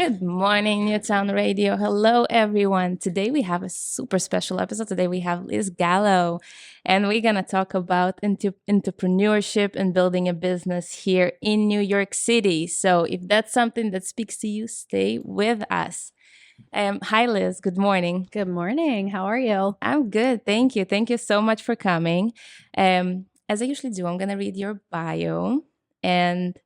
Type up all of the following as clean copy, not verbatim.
Good morning, Newtown Radio. Hello, everyone. Today we have a super special episode. Today we have Liz Gallo, and we're going to talk about entrepreneurship and building a business here in New York City. So if that's something that speaks to you, stay with us. Hi, Liz. Good morning. Good morning. How are you? I'm good. Thank you. Thank you so much for coming. As I usually do, I'm going to read your bio and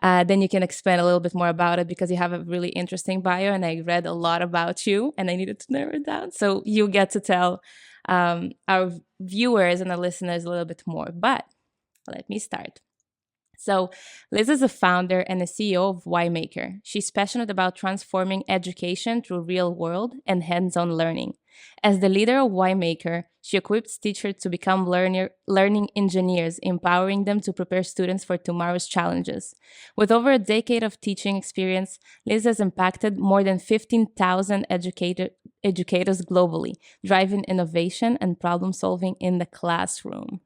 then you can expand a little bit more about it because you have a really interesting bio and I read a lot about you and I needed to narrow it down. So you get to tell our viewers and our listeners a little bit more. But let me start. So Liz is a founder and a CEO of WhyMaker. She's passionate about transforming education through real world and hands-on learning. As the leader of WhyMaker, she equips teachers to become learning engineers, empowering them to prepare students for tomorrow's challenges. With over a decade of teaching experience, Liz has impacted more than 15,000 educators globally, driving innovation and problem solving in the classroom.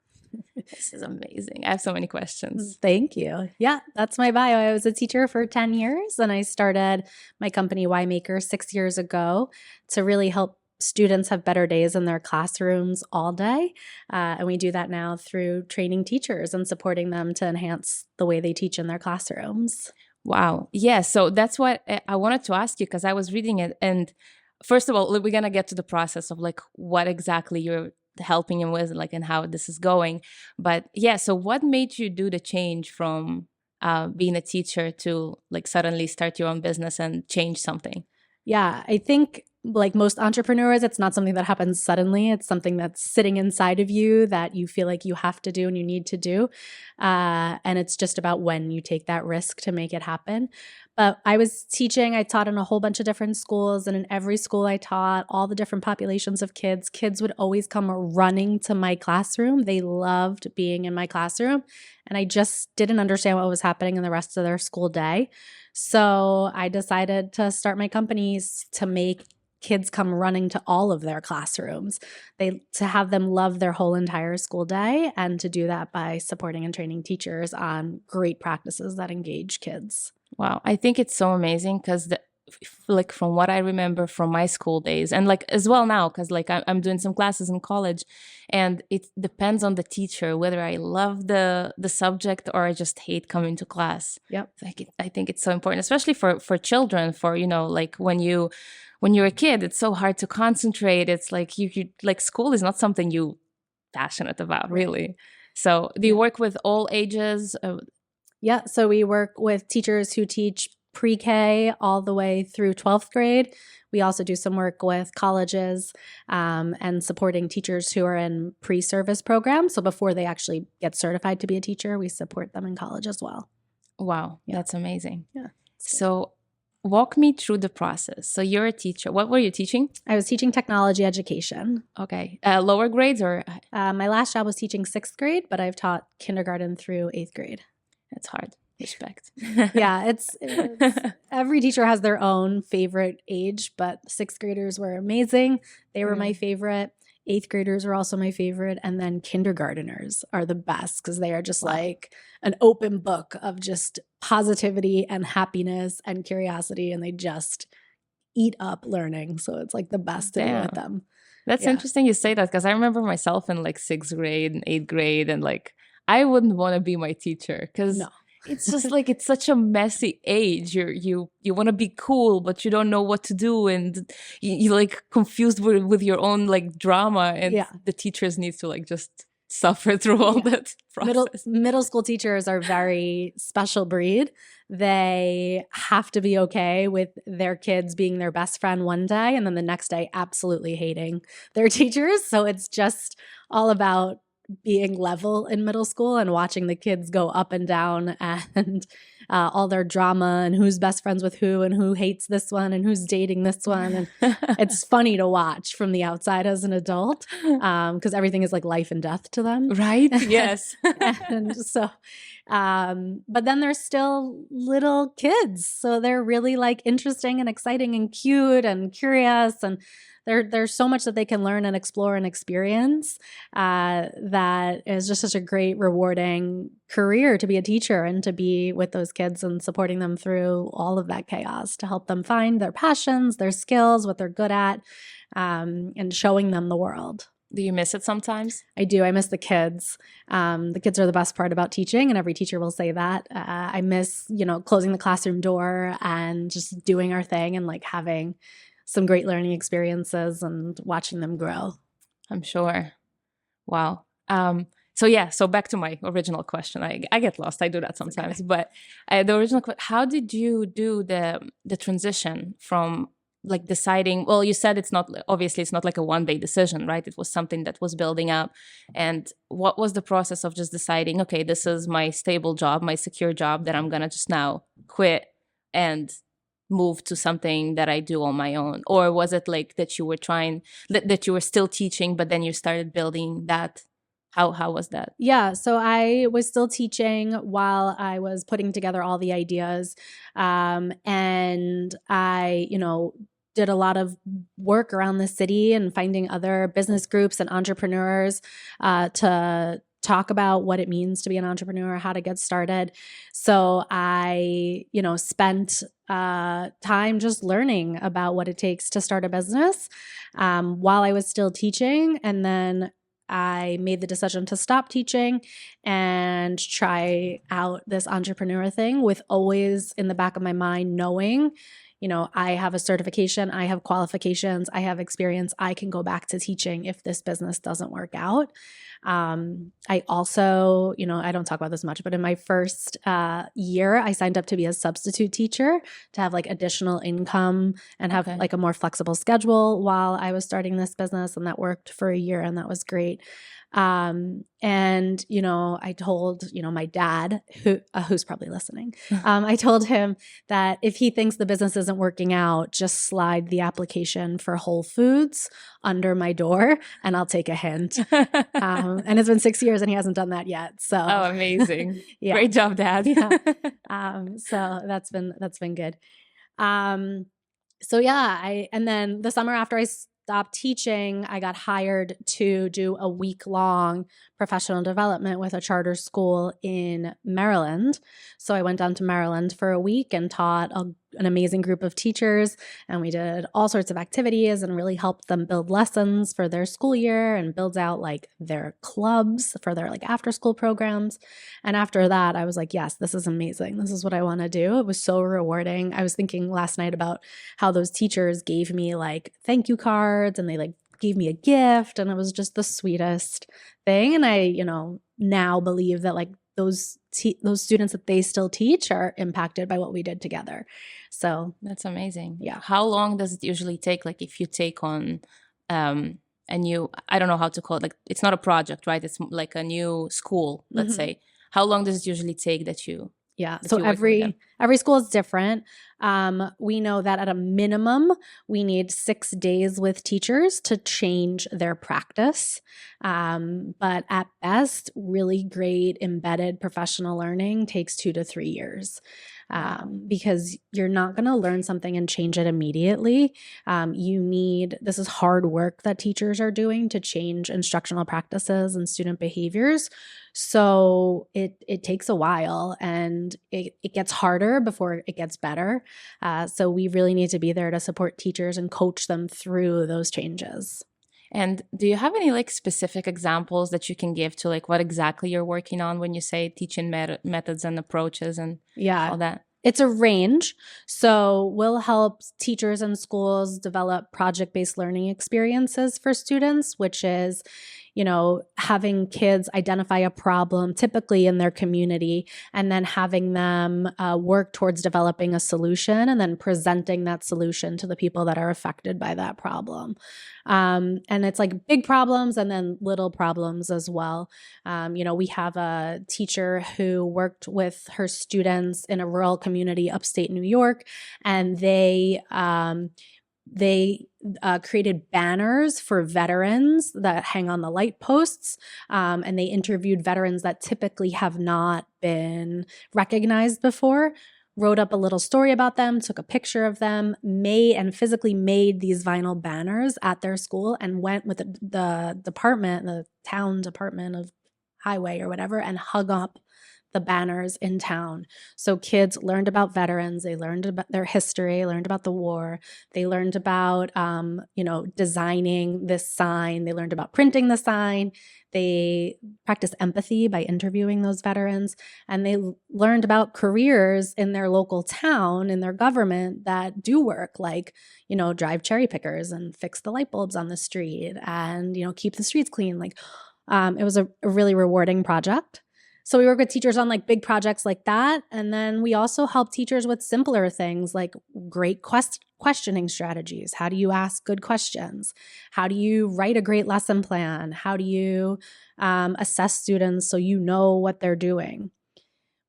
This is amazing. I have so many questions. Thank you. Yeah, that's my bio. I was a teacher for 10 years and I started my company WhyMaker 6 years ago to really help students have better days in their classrooms all day. And we do that now through training teachers and supporting them to enhance the way they teach in their classrooms. Wow. Yeah. So that's what I wanted to ask you because I was reading it. And first of all, we're going to get to the process of like what exactly you're helping him with, like, and how this is going. But yeah, so what made you do the change from being a teacher to like suddenly start your own business and change something? Yeah, I think like most entrepreneurs, it's not something that happens suddenly. It's something that's sitting inside of you that you feel like you have to do and you need to do. And it's just about when you take that risk to make it happen. But I was teaching, I taught in a whole bunch of different schools, and in every school I taught, all the different populations of kids would always come running to my classroom. They loved being in my classroom, and I just didn't understand what was happening in the rest of their school day. So I decided to start my companies to make kids come running to all of their classrooms, to have them love their whole entire school day, and to do that by supporting and training teachers on great practices that engage kids. Wow. I think it's so amazing because like from what I remember from my school days and like as well now, because like I'm doing some classes in college and it depends on the teacher, whether I love the subject or I just hate coming to class. Yep. Like I think it's so important, especially for children, for, you know, like when you're a kid, it's so hard to concentrate. It's like you like school is not something you passionate about, really. So do you work with all ages? Yeah, so we work with teachers who teach pre-K all the way through 12th grade. We also do some work with colleges and supporting teachers who are in pre-service programs. So before they actually get certified to be a teacher, we support them in college as well. Wow, that's amazing. Yeah. So walk me through the process. So you're a teacher. What were you teaching? I was teaching technology education. Okay. Lower grades or? My last job was teaching 6th grade, but I've taught kindergarten through 8th grade. That's hard. Respect. Yeah, it's every teacher has their own favorite age, but 6th graders were amazing. They were my favorite. 8th graders were also my favorite. And then kindergarteners are the best because they are just like an open book of just positivity and happiness and curiosity. And they just eat up learning. So it's like the best to be with them. That's interesting you say that because I remember myself in like 6th grade and 8th grade and like I wouldn't want to be my teacher because it's just like it's such a messy age. You want to be cool, but you don't know what to do, and you're like confused with your own like drama, and the teachers need to like just suffer through all that process. Middle school teachers are very special breed. They have to be okay with their kids being their best friend one day, and then the next day absolutely hating their teachers. So it's just all about being level in middle school and watching the kids go up and down and all their drama and who's best friends with who and who hates this one and who's dating this one. And it's funny to watch from the outside as an adult because everything is like life and death to them. Right? Yes. And so, but then they're still little kids. So they're really like interesting and exciting and cute and curious. And there's so much that they can learn and explore and experience that is just such a great, rewarding career to be a teacher and to be with those kids and supporting them through all of that chaos, to help them find their passions, their skills, what they're good at, and showing them the world. Do you miss it sometimes? I do. I miss the kids. The kids are the best part about teaching, and every teacher will say that. I miss, closing the classroom door and just doing our thing and like having some great learning experiences and watching them grow. I'm sure. Wow. So back to my original question. I get lost. I do that sometimes. Okay. But the original question, how did you do the transition from like deciding, well, you said it's not like a one-day decision, right? It was something that was building up. And what was the process of just deciding, okay, this is my stable job, my secure job that I'm going to just now quit and move to something that I do on my own? Or was it like that you were still teaching, but then you started building that? How was that? Yeah, so I was still teaching while I was putting together all the ideas. And I, did a lot of work around the city and finding other business groups and entrepreneurs to talk about what it means to be an entrepreneur, how to get started. So I, spent time just learning about what it takes to start a business while I was still teaching. And then I made the decision to stop teaching and try out this entrepreneur thing, with always in the back of my mind knowing, I have a certification, I have qualifications, I have experience. I can go back to teaching if this business doesn't work out. I also, I don't talk about this much, but in my first year, I signed up to be a substitute teacher to have like additional income and have like a more flexible schedule while I was starting this business. And that worked for a year, and that was great. And, I told, my dad, who's probably listening, I told him that if he thinks the business isn't working out, just slide the application for Whole Foods under my door and I'll take a hint. And it's been 6 years and he hasn't done that yet. So, oh, amazing. Yeah. Great job, Dad. Yeah. So that's been good. So yeah, and then the summer after I stopped teaching, I got hired to do a week-long professional development with a charter school in Maryland. So I went down to Maryland for a week and taught an amazing group of teachers, and we did all sorts of activities and really helped them build lessons for their school year and build out like their clubs for their like after-school programs. And after that, I was like, yes, this is amazing. This is what I want to do. It was so rewarding. I was thinking last night about how those teachers gave me like thank you cards and they like gave me a gift, and it was just the sweetest thing. And I, now believe that like those students that they still teach are impacted by what we did together. So that's amazing. Yeah. How long does it usually take? Like if you take on a new, I don't know how to call it, like it's not a project, right? It's like a new school, let's say. How long does it usually take that you? Yeah. So every school is different. We know that at a minimum, we need 6 days with teachers to change their practice. But at best, really great embedded professional learning takes 2 to 3 years. Because you're not going to learn something and change it immediately. This is hard work that teachers are doing to change instructional practices and student behaviors. So it takes a while, and it gets harder before it gets better. So we really need to be there to support teachers and coach them through those changes. And do you have any like specific examples that you can give to like what exactly you're working on when you say teaching methods and approaches and all that? It's a range. So we'll help teachers and schools develop project-based learning experiences for students, which is, having kids identify a problem typically in their community and then having them work towards developing a solution and then presenting that solution to the people that are affected by that problem. And it's like big problems and then little problems as well. We have a teacher who worked with her students in a rural community upstate New York, and they created banners for veterans that hang on the light posts, and they interviewed veterans that typically have not been recognized before. wrote up a little story about them, took a picture of them, physically made these vinyl banners at their school, and went with the town department of highway or whatever, and hung up the banners in town. So kids learned about veterans, they learned about their history, learned about the war, they learned about, designing this sign, they learned about printing the sign, they practiced empathy by interviewing those veterans, and they learned about careers in their local town, in their government that do work, like, drive cherry pickers and fix the light bulbs on the street and, keep the streets clean. Like, it was a really rewarding project. So we work with teachers on like big projects like that. And then we also help teachers with simpler things like great questioning strategies. How do you ask good questions? How do you write a great lesson plan? How do you assess students so you know what they're doing?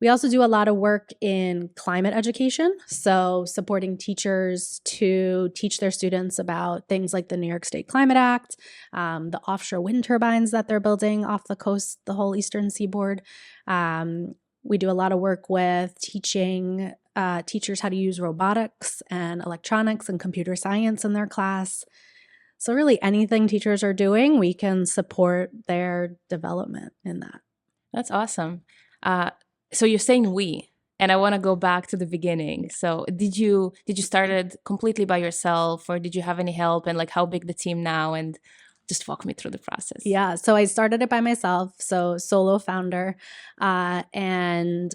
We also do a lot of work in climate education, so supporting teachers to teach their students about things like the New York State Climate Act, the offshore wind turbines that they're building off the coast, the whole eastern seaboard. We do a lot of work with teaching teachers how to use robotics and electronics and computer science in their class. So really anything teachers are doing, we can support their development in that. That's awesome. So you're saying we, and I want to go back to the beginning. So did you start it completely by yourself, or did you have any help, and like how big the team now, and just walk me through the process? Yeah, so I started it by myself, so solo founder, and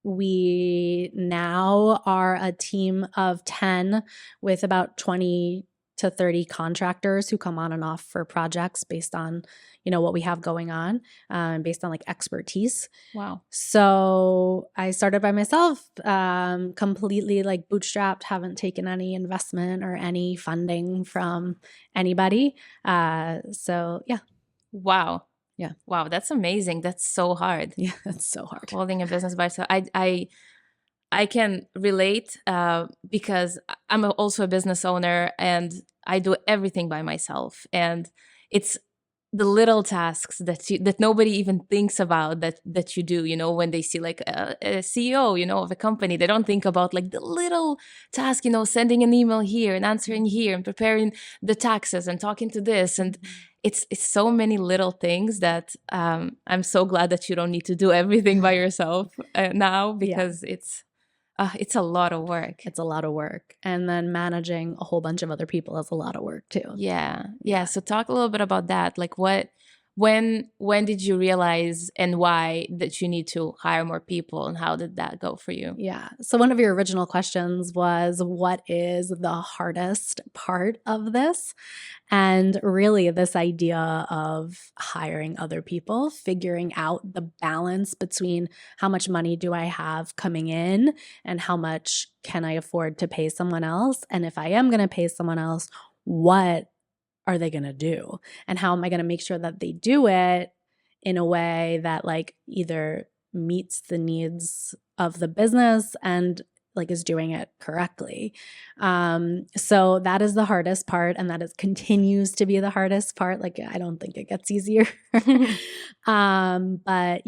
we now are a team of 10 with about 20 to 30 contractors who come on and off for projects based on, what we have going on, based on like expertise. Wow. So I started by myself, completely like bootstrapped, haven't taken any investment or any funding from anybody. So yeah. Wow. Yeah. Wow, that's amazing. That's so hard. Yeah, that's so hard. Holding a business by yourself. I can relate because I'm also a business owner, and I do everything by myself. And it's the little tasks that nobody even thinks about that you do. When they see like a CEO, of a company, they don't think about like the little task, sending an email here and answering here and preparing the taxes and talking to this. And it's so many little things that I'm so glad that you don't need to do everything by yourself now, because it's a lot of work. It's a lot of work. And then managing a whole bunch of other people is a lot of work too. Yeah. So talk a little bit about that. Like when did you realize and why that you need to hire more people, and how did that go for you? Yeah. So one of your original questions was, what is the hardest part of this? And really this idea of hiring other people, figuring out the balance between how much money do I have coming in and how much can I afford to pay someone else? And if I am going to pay someone else, what are they going to do? And how am I going to make sure that they do it in a way that like either meets the needs of the business and like is doing it correctly. So that is the hardest part, and continues to be the hardest part. Like I don't think it gets easier. But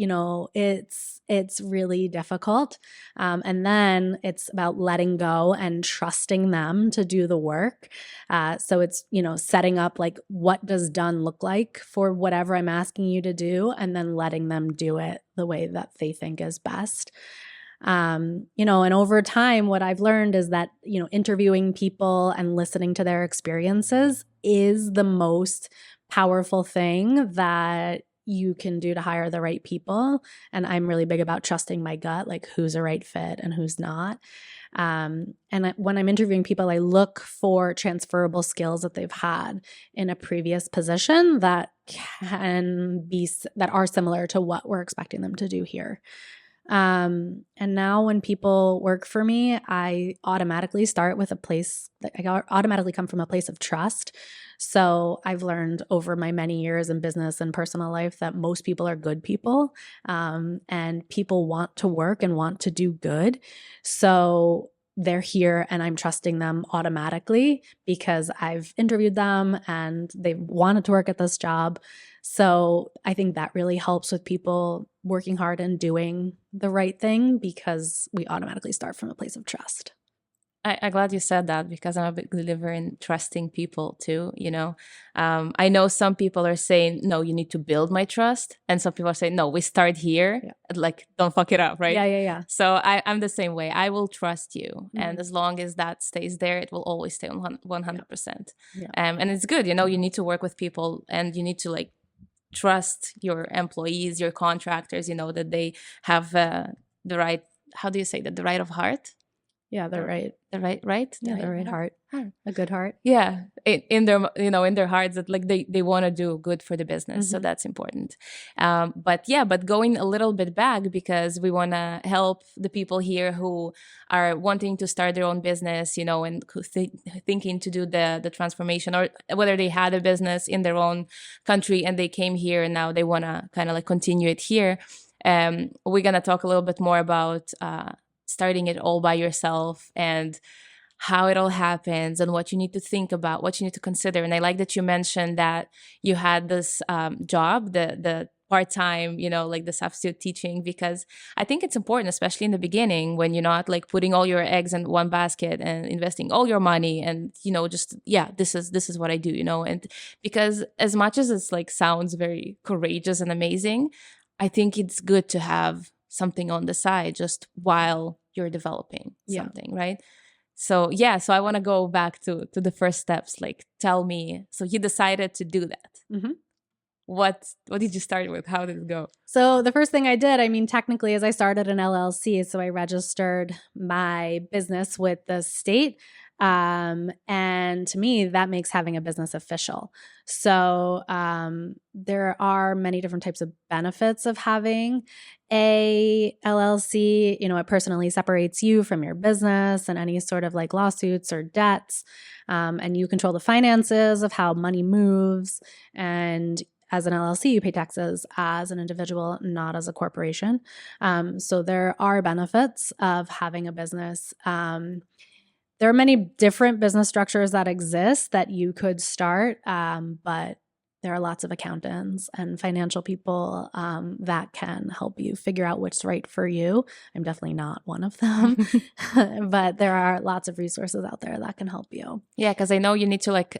it's really difficult. And then it's about letting go and trusting them to do the work. So it's, setting up like, what does done look like for whatever I'm asking you to do, and then letting them do it the way that they think is best. And over time, what I've learned is that, interviewing people and listening to their experiences is the most powerful thing that you can do to hire the right people. And I'm really big about trusting my gut, like who's a right fit and who's not. And when I'm interviewing people, I look for transferable skills that they've had in a previous position that are similar to what we're expecting them to do here. And now when people work for me, I automatically start with I automatically come from a place of trust. So I've learned over my many years in business and personal life that most people are good people, and people want to work and want to do good. So they're here and I'm trusting them automatically because I've interviewed them and they've wanted to work at this job. So I think that really helps with people working hard and doing the right thing because we automatically start from a place of trust. I'm glad you said that because I'm a big believer in trusting people too. I know some people are saying, no, you need to build my trust. And some people are saying, no, we start here. Yeah. Like, don't fuck it up, right? Yeah. So I'm the same way. I will trust you. And as long as that stays there, it will always stay on 100%. Yeah. And it's good. You need to work with people and you need to like trust your employees, your contractors, that they have the right, how do you say that? The right of heart? Yeah, they're right. The right? Yeah, the right heart. A good heart. Yeah, in their in their hearts that like they want to do good for the business, so that's important. But going a little bit back because we want to help the people here who are wanting to start their own business, and who thinking to do the transformation, or whether they had a business in their own country and they came here and now they want to kind of like continue it here. We're gonna talk a little bit more about starting it all by yourself and how it all happens and what you need to think about, what you need to consider. And I like that you mentioned that you had this job, the part-time, like the substitute teaching, because I think it's important, especially in the beginning when you're not like putting all your eggs in one basket and investing all your money and, this is what I do, and because as much as it's like sounds very courageous and amazing, I think it's good to have something on the side just while you're developing something, right? So I want to go back to the first steps. Like, tell me, so you decided to do that. What did you start with? How did it go? So the first thing I did, technically, is I started an LLC. So I registered my business with the state. And to me, that makes having a business official. So there are many different types of benefits of having a LLC. It personally separates you from your business and any sort of like lawsuits or debts. And you control the finances of how money moves. And as an LLC, you pay taxes as an individual, not as a corporation. So there are benefits of having a business. There are many different business structures that exist that you could start, but there are lots of accountants and financial people that can help you figure out what's right for you. I'm definitely not one of them, but there are lots of resources out there that can help you. Yeah, because I know you need to like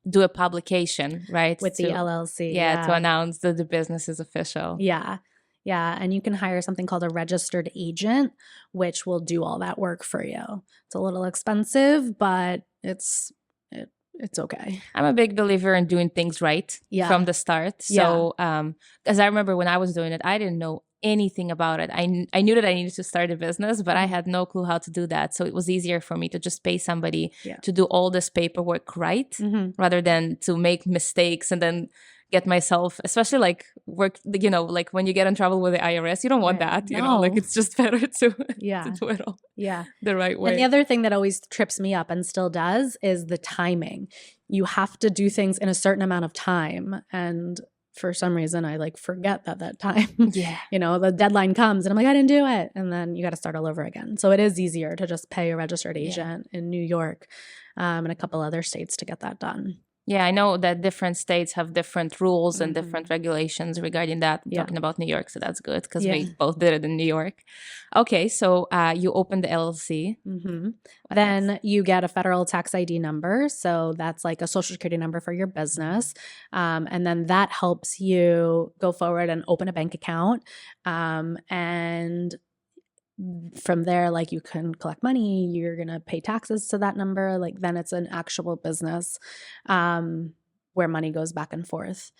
do a publication, right? With the LLC. Yeah, to announce that the business is official. Yeah. Yeah, and you can hire something called a registered agent, which will do all that work for you. It's a little expensive, but it's okay. I'm a big believer in doing things right from the start. So, as I remember when I was doing it, I didn't know anything about it. I knew that I needed to start a business, but I had no clue how to do that. So it was easier for me to just pay somebody to do all this paperwork right, rather than to make mistakes and then get myself, especially like work, like when you get in trouble with the IRS, you don't want that, like it's just better to do it all the right way. And the other thing that always trips me up and still does is the timing. You have to do things in a certain amount of time. And for some reason, I like forget that time, the deadline comes and I'm like, I didn't do it. And then you got to start all over again. So it is easier to just pay a registered agent in New York and a couple other states to get that done. Yeah, I know that different states have different rules and different regulations regarding that. Talking about New York, so that's good because we both did it in New York. Okay, so you opened the LLC. Then you get a federal tax ID number. So that's like a social security number for your business. And then that helps you go forward and open a bank account. And from there, like you can collect money, you're going to pay taxes to that number. Like then it's an actual business where money goes back and forth.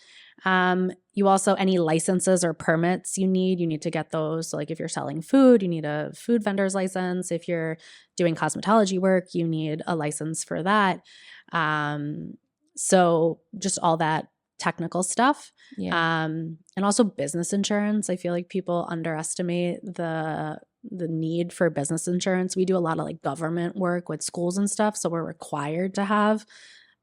You also, any licenses or permits you need to get those. So like if you're selling food, you need a food vendor's license. If you're doing cosmetology work, you need a license for that. So just all that technical stuff. And also business insurance. I feel like people underestimate the need for business insurance. We do a lot of like government work with schools and stuff, so we're required to have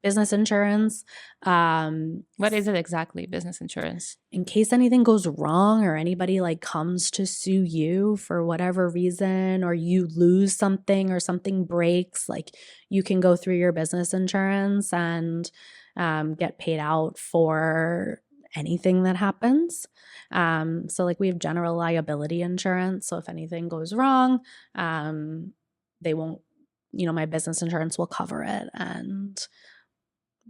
business insurance. What is it exactly, business insurance? In case anything goes wrong or anybody like comes to sue you for whatever reason, or you lose something or something breaks, like you can go through your business insurance and get paid out for anything that happens. So like we have general liability insurance. So if anything goes wrong, they won't, my business insurance will cover it. And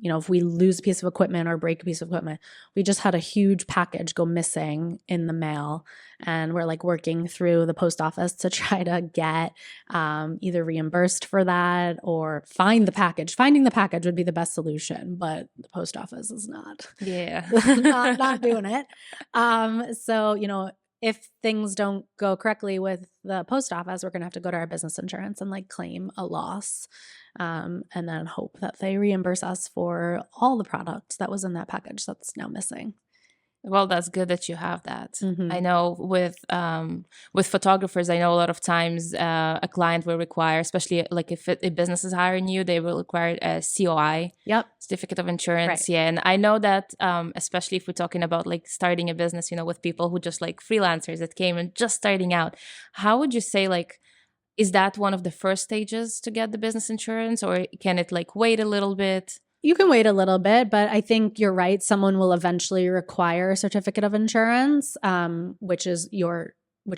if we lose a piece of equipment or break a piece of equipment, we just had a huge package go missing in the mail. And we're like working through the post office to try to get either reimbursed for that or find the package. Finding the package would be the best solution, but the post office is not, not doing it. So, if things don't go correctly with the post office, we're going to have to go to our business insurance and like claim a loss. And then hope that they reimburse us for all the product that was in that package that's now missing. Well, that's good that you have that. Mhm. I know with photographers, I know a lot of times a client will require, especially like if a business is hiring you, they will require a COI, Yep. certificate of insurance. Right. Yeah, and I know that especially if we're talking about like starting a business, with people who just like freelancers that came and just starting out, how would you say like, is that one of the first stages to get the business insurance, or can it like wait a little bit? You can wait a little bit, but I think you're right. Someone will eventually require a certificate of insurance, which is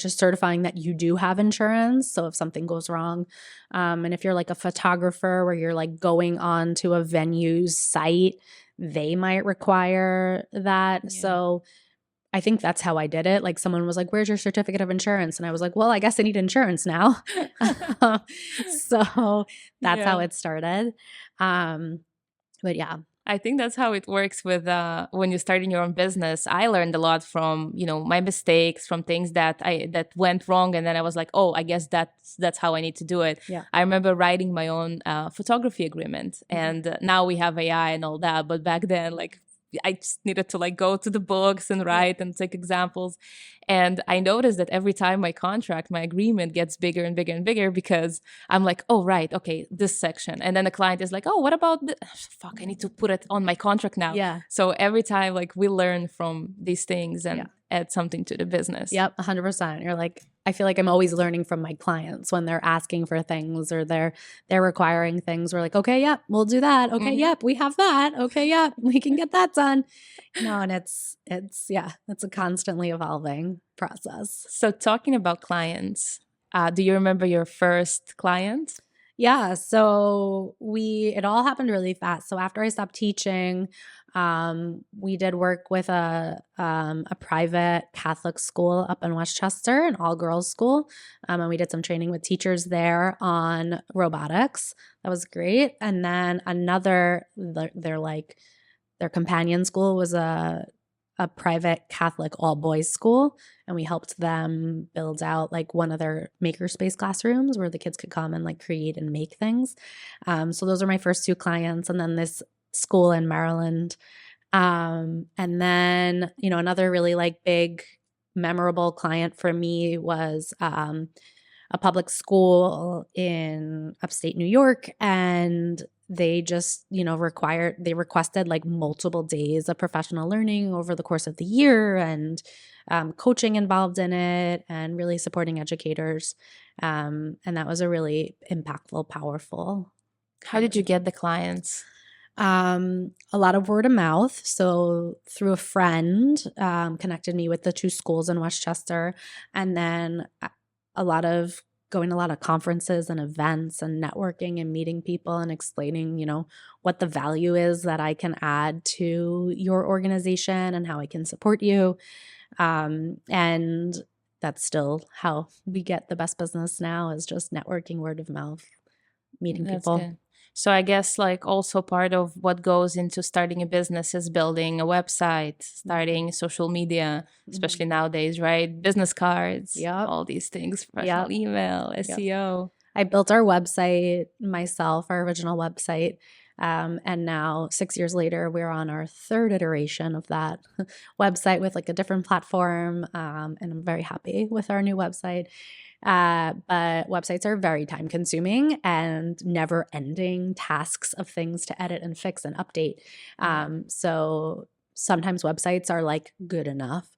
certifying that you do have insurance. So if something goes wrong, and if you're like a photographer where you're like going on to a venue's site, they might require that. Yeah. So I think that's how I did it. Like someone was like, "Where's your certificate of insurance?" And I was like, "Well, I guess I need insurance now." So that's how it started. But yeah, I think that's how it works with when you're starting your own business. I learned a lot from my mistakes, from things that went wrong, and then I was like, oh, I guess that's how I need to do it. Yeah. I remember writing my own photography agreement, and now we have AI and all that, but back then, like, I just needed to like go to the books and write and take examples. And I noticed that every time my agreement gets bigger and bigger and bigger, because I'm like, oh, right, okay, this section. And then the client is like, oh, what about fuck, I need to put it on my contract now. Yeah. So every time like we learn from these things and add something to the business. Yep, 100%. You're like, I feel like I'm always learning from my clients when they're asking for things or they're requiring things. We're like, okay, yep, we'll do that. Okay, yep, we have that. Okay, yep, we can get that done. And it's a constantly evolving process. So talking about clients, do you remember your first client? Yeah, so it all happened really fast. So after I stopped teaching, we did work with a private Catholic school up in Westchester, an all-girls school, and we did some training with teachers there on robotics. That was great. And then their companion school was a private Catholic all-boys school, and we helped them build out like one of their makerspace classrooms where the kids could come and like create and make things. So those are my first two clients, and then this school in Maryland. And then, another really like big memorable client for me was a public school in upstate New York, and they just, requested like multiple days of professional learning over the course of the year, and coaching involved in it, and really supporting educators. And that was a really impactful, powerful. How did you get the clients? A lot of word of mouth. So through a friend, connected me with the two schools in Westchester, and then going to a lot of conferences and events and networking and meeting people and explaining, what the value is that I can add to your organization and how I can support you. And that's still how we get the best business now, is just networking, word of mouth, meeting people. Good. So I guess like also part of what goes into starting a business is building a website, starting social media, especially nowadays, right? Business cards, all these things, professional email, SEO. I built our website myself, our original website. And now 6 years later, we're on our third iteration of that website with like a different platform. And I'm very happy with our new website. But websites are very time consuming and never ending tasks of things to edit and fix and update. So sometimes websites are like good enough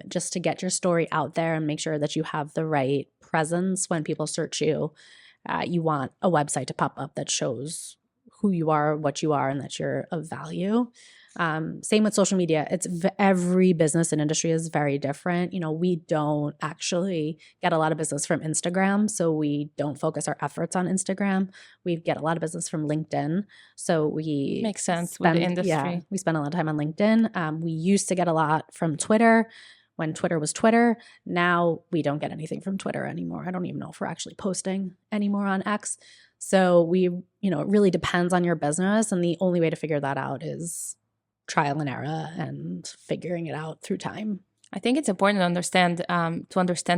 just to get your story out there and make sure that you have the right presence when people search you. You want a website to pop up that shows who you are, what you are, and that you're of value. Same with social media. Every business and industry is very different. We don't actually get a lot of business from Instagram, so we don't focus our efforts on Instagram. We get a lot of business from LinkedIn, so we Makes sense with the industry. Yeah, we spend a lot of time on LinkedIn. We used to get a lot from Twitter when Twitter was Twitter. Now we don't get anything from Twitter anymore. I don't even know if we're actually posting anymore on X. So it really depends on your business, and the only way to figure that out is trial and error and figuring it out through time. I think it's important to understand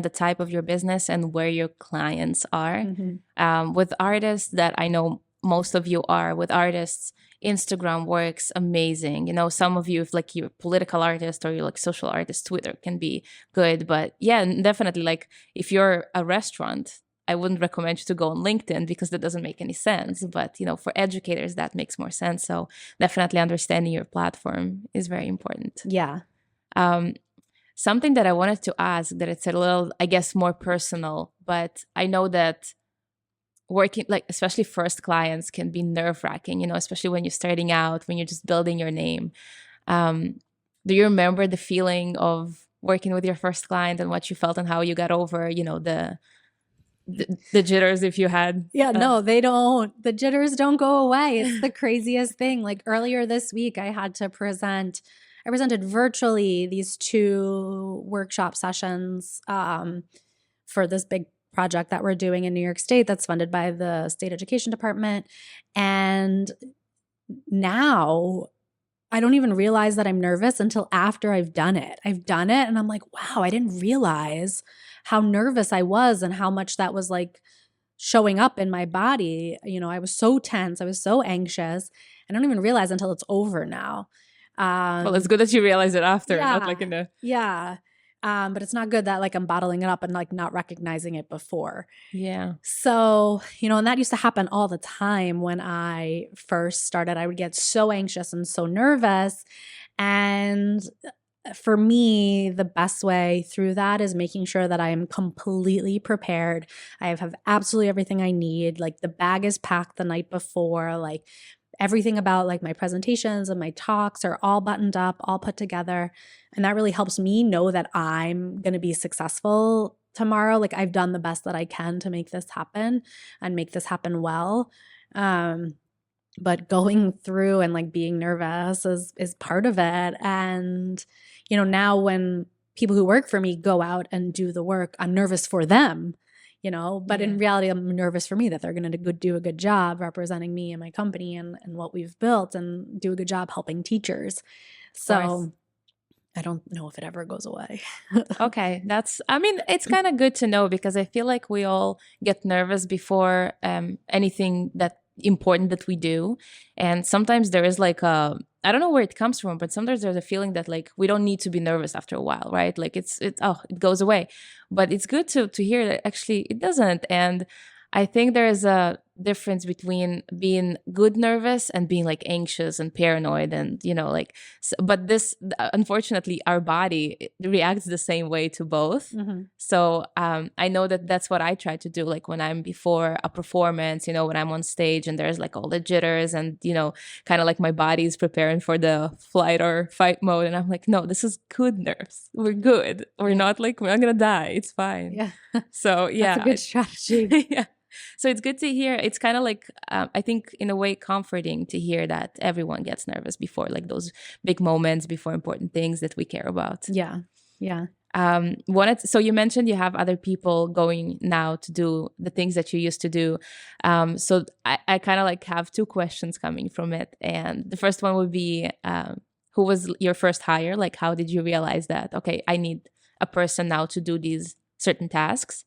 the type of your business and where your clients are. Mm-hmm. With artists that I know most of you are, with artists, Instagram works amazing. Some of you, if like you're a political artist or you're like social artist, Twitter can be good. But yeah, definitely like if you're a restaurant, I wouldn't recommend you to go on LinkedIn because that doesn't make any sense. But, for educators, that makes more sense. So definitely understanding your platform is very important. Yeah. Something that I wanted to ask that it's a little, I guess, more personal, but I know that working, like especially first clients can be nerve-wracking, especially when you're starting out, when you're just building your name. Do you remember the feeling of working with your first client and what you felt and how you got over, the jitters if you had? No, they don't. The jitters don't go away. It's the craziest thing. Like earlier this week, I presented virtually these 2 workshop sessions for this big project that we're doing in New York State that's funded by the state education department. And now I don't even realize that I'm nervous until after I've done it. And I'm like, wow, I didn't realize how nervous I was and how much that was like showing up in my body. I was so tense. I was so anxious. I don't even realize until it's over now. Well, it's good that you realize it after, yeah, not like in the... Yeah. But it's not good that like I'm bottling it up and like not recognizing it before. Yeah. So, and that used to happen all the time when I first started. I would get so anxious and so nervous. And for me, the best way through that is making sure that I am completely prepared. I have absolutely everything I need. Like the bag is packed the night before, like everything about like my presentations and my talks are all buttoned up, all put together. And that really helps me know that I'm going to be successful tomorrow. Like I've done the best that I can to make this happen and make this happen well. But going through and like being nervous is part of it. And, now when people who work for me go out and do the work, I'm nervous for them. But in reality, I'm nervous for me that they're going to do a good job representing me and my company and what we've built and do a good job helping teachers. So I don't know if it ever goes away. Okay. It's kind of good to know because I feel like we all get nervous before anything that important that we do. And sometimes there is like I don't know where it comes from, but sometimes there's a feeling that like we don't need to be nervous after a while, right? Like it goes away. But it's good to hear that actually it doesn't. And I think there is a difference between being good nervous and being like anxious and paranoid and but this unfortunately our body reacts the same way to both. Mm-hmm. So I know that that's what I try to do, like when I'm before a performance, when I'm on stage and there's like all the jitters and kind of like my body's preparing for the flight or fight mode and I'm like, no, this is good nerves, we're good, we're not gonna die, it's fine. Yeah. So yeah, that's a good strategy. Yeah. So it's good to hear. It's kind of like, I think in a way comforting to hear that everyone gets nervous before like those big moments, before important things that we care about. Yeah. Yeah. So you mentioned you have other people going now to do the things that you used to do. So I kind of like have 2 questions coming from it. And the first one would be, who was your first hire? Like, how did you realize that, okay, I need a person now to do these certain tasks?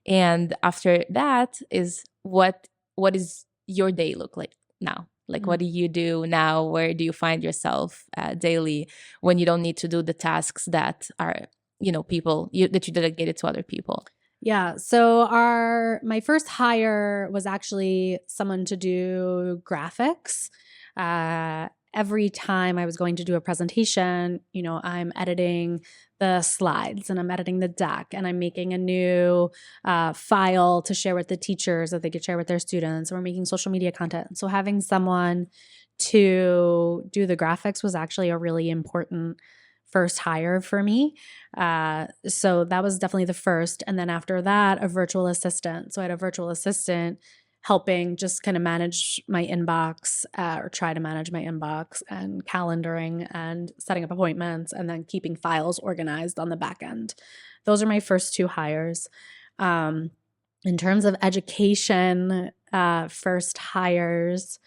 And after that is what is your day look like now? Like, Mm-hmm. what do you do now? Where do you find yourself daily when you don't need to do the tasks that are, that you delegated to other people? Yeah. So my first hire was actually someone to do graphics. every time I was going to do a presentation, I'm editing the slides and I'm editing the deck and I'm making a new file to share with the teachers that they could share with their students. And we're making social media content. So having someone to do the graphics was actually a really important first hire for me. So that was definitely the first. And then after that, a virtual assistant. So I had a virtual assistant helping just kind of manage my inbox or try to manage my inbox and calendaring and setting up appointments and then keeping files organized on the back end. Those are my first two hires. In terms of education, first hires,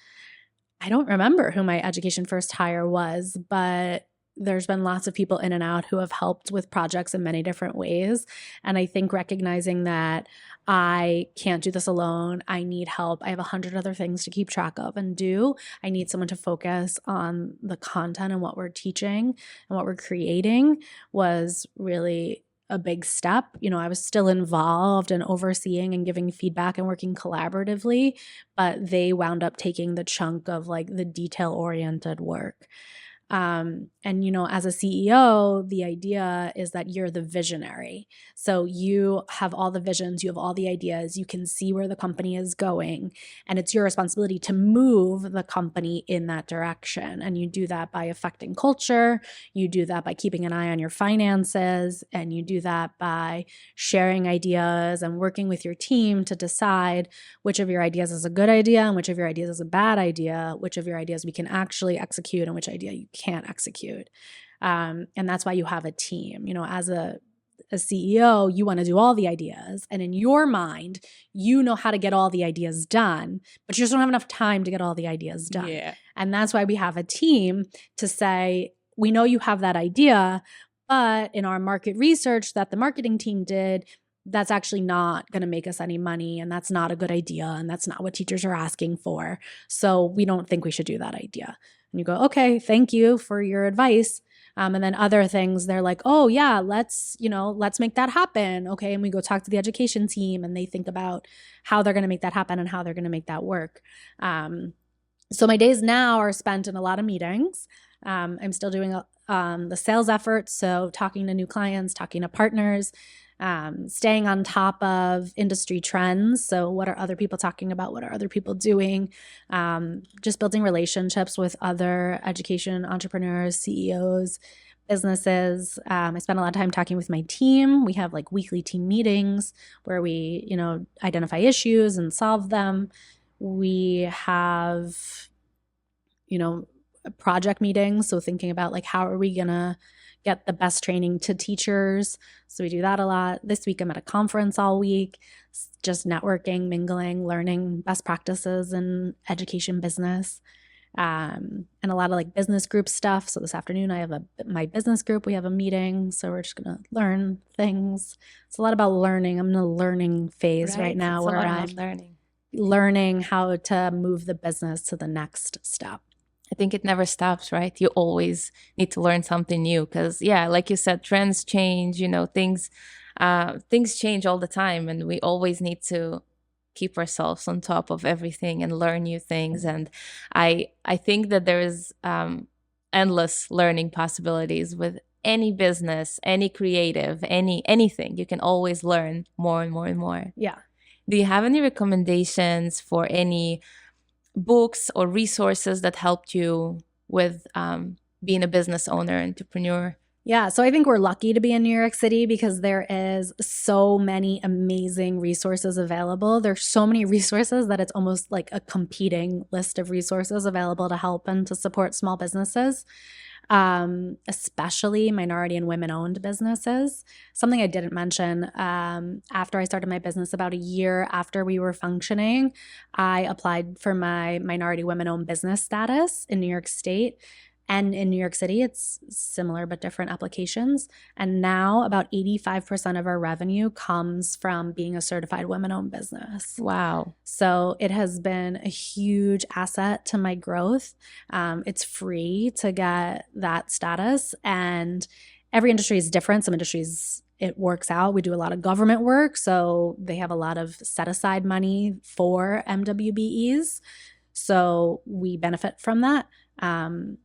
I don't remember who my education first hire was, but there's been lots of people in and out who have helped with projects in many different ways. And I think recognizing that I can't do this alone, I need help. I have 100 other things to keep track of and do. I need someone to focus on the content and what we're teaching and what we're creating was really a big step. I was still involved and overseeing and giving feedback and working collaboratively, but they wound up taking the chunk of like the detail-oriented work. And as a CEO, the idea is that you're the visionary. So you have all the visions, you have all the ideas, you can see where the company is going, and it's your responsibility to move the company in that direction. And you do that by affecting culture, you do that by keeping an eye on your finances, and you do that by sharing ideas and working with your team to decide which of your ideas is a good idea and which of your ideas is a bad idea, which of your ideas we can actually execute and which idea you can't execute. And that's why you have a team. As a CEO, you want to do all the ideas. And in your mind, you know how to get all the ideas done, but you just don't have enough time to get all the ideas done. Yeah. And that's why we have a team to say, we know you have that idea, but in our market research that the marketing team did, that's actually not going to make us any money. And that's not a good idea. And that's not what teachers are asking for. So we don't think we should do that idea. And you go, okay, thank you for your advice. And then other things, they're like, oh yeah, let's make that happen. Okay. And we go talk to the education team and they think about how they're going to make that happen and how they're going to make that work. So my days now are spent in a lot of meetings. I'm still doing the sales efforts. So talking to new clients, talking to partners, staying on top of industry trends. So what are other people talking about? What are other people doing? Just building relationships with other education entrepreneurs, CEOs, businesses. I spend a lot of time talking with my team. We have like weekly team meetings where we, identify issues and solve them. We have, project meetings. So thinking about like, how are we going to get the best training to teachers. So we do that a lot. This week I'm at a conference all week, just networking, mingling, learning best practices in education business, and a lot of like business group stuff. So this afternoon I have my business group. We have a meeting. So we're just going to learn things. It's a lot about learning. I'm in a learning phase right now where I'm learning how to move the business to the next step. I think it never stops, right? You always need to learn something new because, yeah, like you said, trends change, things change all the time. And we always need to keep ourselves on top of everything and learn new things. And I think that there is endless learning possibilities with any business, any creative, anything. You can always learn more and more and more. Yeah. Do you have any recommendations for any books or resources that helped you with being a business owner, entrepreneur? Yeah, so I think we're lucky to be in New York City because there is so many amazing resources available. There's so many resources that it's almost like a competing list of resources available to help and to support small businesses, especially minority and women-owned businesses. Something I didn't mention, after I started my business, about a year after we were functioning, I applied for my minority women-owned business status in New York State. And in New York City, it's similar but different applications. And now about 85% of our revenue comes from being a certified women-owned business. Wow. So it has been a huge asset to my growth. It's free to get that status. And every industry is different. Some industries, it works out. We do a lot of government work. So they have a lot of set-aside money for MWBEs. So we benefit from that. You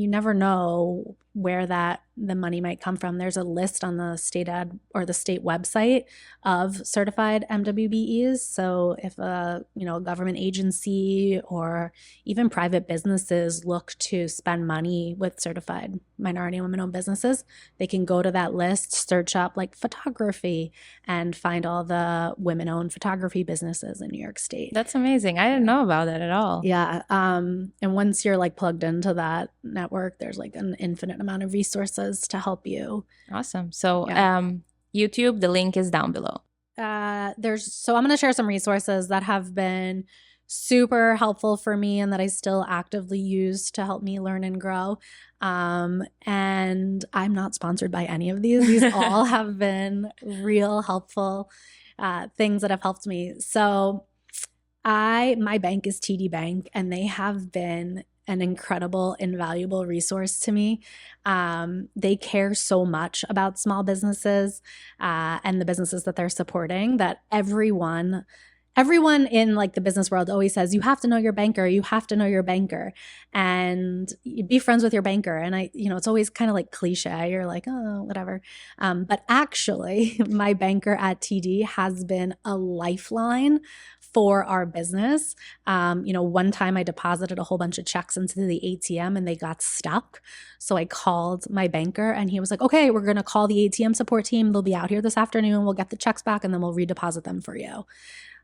never know where the money might come from. There's a list on the state ad or the state website of certified MWBEs. So if a government agency or even private businesses look to spend money with certified minority and women-owned businesses, they can go to that list, search up like photography, and find all the women-owned photography businesses in New York State. That's amazing. I didn't know about that at all. Yeah. And once you're like plugged into that network, there's like an infinite amount of resources to help you. Awesome. So YouTube, the link is down below. So I'm going to share some resources that have been super helpful for me and that I still actively use to help me learn and grow. And I'm not sponsored by any of these. These all have been real helpful things that have helped me. So my bank is TD Bank, and they have been an incredible, invaluable resource to me. They care so much about small businesses and the businesses that they're supporting that everyone in like the business world always says, you have to know your banker, you have to know your banker, and be friends with your banker. And it's always kind of like cliche. You're like, oh, whatever. But actually, my banker at TD has been a lifeline for our business. One time I deposited a whole bunch of checks into the ATM and they got stuck. So I called my banker and he was like, okay, we're going to call the ATM support team. They'll be out here this afternoon. We'll get the checks back and then we'll redeposit them for you.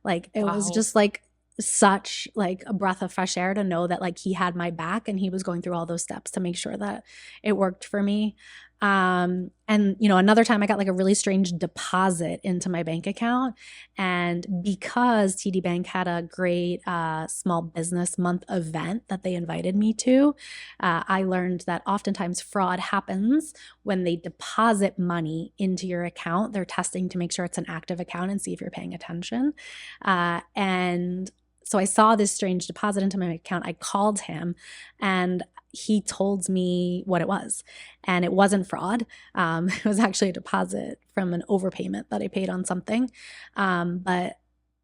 Like it was just like such like a breath of fresh air to know that like he had my back and he was going through all those steps to make sure that it worked for me. And another time I got like a really strange deposit into my bank account, and because TD Bank had a great small business month event that they invited me to, I learned that oftentimes fraud happens when they deposit money into your account. They're testing to make sure it's an active account and see if you're paying attention. And so I saw this strange deposit into my account. I called him and he told me what it was, and it wasn't fraud. It was actually a deposit from an overpayment that I paid on something. But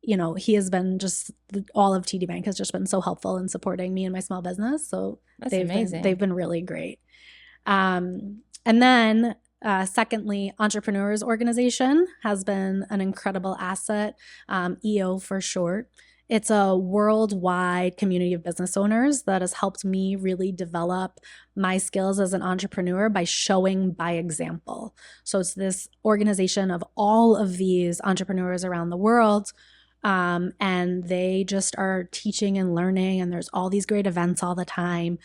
he has been all of TD Bank has just been so helpful in supporting me and my small business. So That's amazing. They've been really great. And then secondly, Entrepreneurs Organization has been an incredible asset, EO for short. It's a worldwide community of business owners that has helped me really develop my skills as an entrepreneur by showing by example. So it's this organization of all of these entrepreneurs around the world, and they just are teaching and learning, and there's all these great events all the time.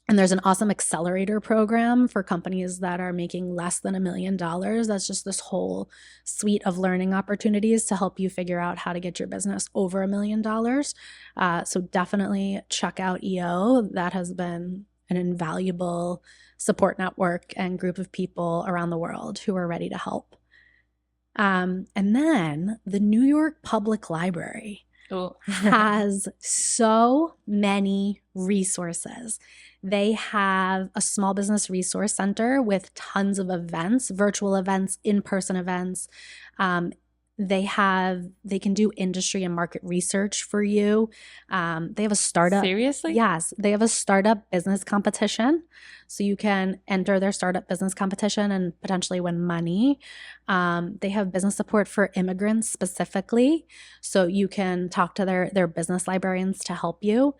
And there's an awesome accelerator program for companies that are making less than $1 million. That's just this whole suite of learning opportunities to help you figure out how to get your business over $1 million. So definitely check out EO. That has been an invaluable support network and group of people around the world who are ready to help. And then the New York Public Library has so many resources. They have a small business resource center with tons of events, virtual events, in-person events. They can do industry and market research for you. They have a startup. Seriously? Yes. They have a startup business competition. So you can enter their startup business competition and potentially win money. They have business support for immigrants specifically. So you can talk to their business librarians to help you.